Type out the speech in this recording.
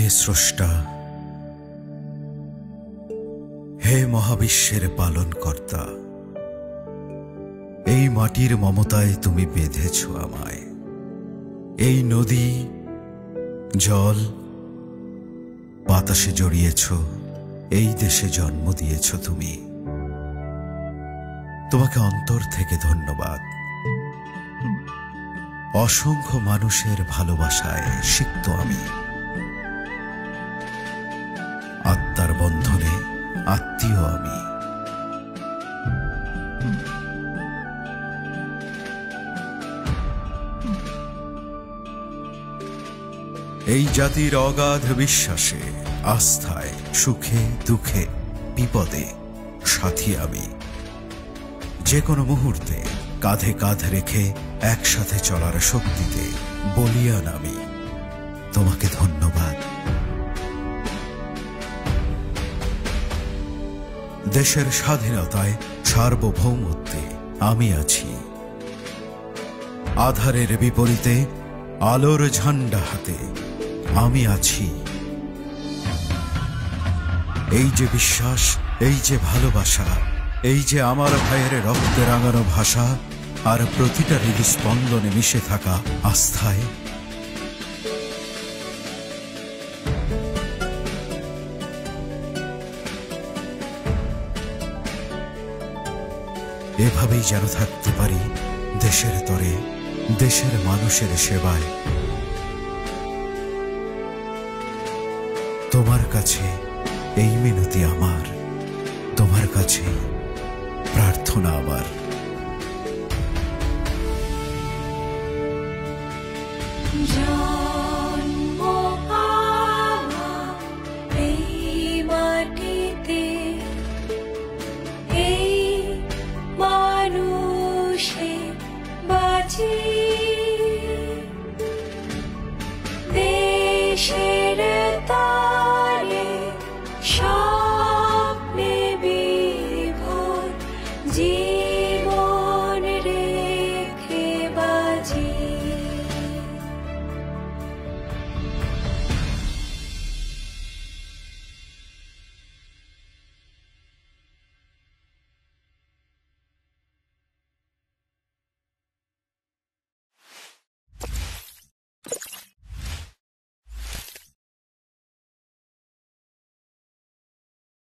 স্রষ্টা, হে মহাবিশ্বের পালনকর্তা, এই মাটির মমতায় তুমি বেঁধেছ আমায়। এই নদী, জল, বাতাসে জড়িয়েছ, এই দেশে জন্ম দিয়েছ তুমি। তোমাকে অন্তর থেকে ধন্যবাদ। অসংখ্য মানুষের ভালোবাসায় সিক্ত আমি। আত্মার বন্ধনে আত্মীয় আমি। এই জাতির অগাধ বিশ্বাসে, আস্থায়, সুখে দুঃখে বিপদে সাথী আমি। যে কোনো মুহূর্তে কাঁধে কাঁধ রেখে একসাথে চলার শক্তিতে বলিয়ান আমি। তোমাকে ধন্যবাদ। দেশের স্বাধীনতায়, সার্বভৌমত্বে আমি আছি। আধারের বিপরীতে আলোর ঝান্ডা হাতে আমি আছি। এই যে বিশ্বাস, এই যে ভালোবাসা, এই যে আমার ভাইয়ের রক্তে রাঙানো ভাষা, আর প্রতিটা হৃদস্পন্দনে মিশে থাকা আস্থায়, এভাবেই যেন থাকতে পারি দেশের তরে, দেশের মানুষের সেবায়। তোমার কাছে এই মিনতি আমার, তোমার কাছে প্রার্থনা আমার। জন্ম আমার এই মাটিতে, এই মানুষে বাঁচি। দেশের তারে স্বপ্নে বিভোর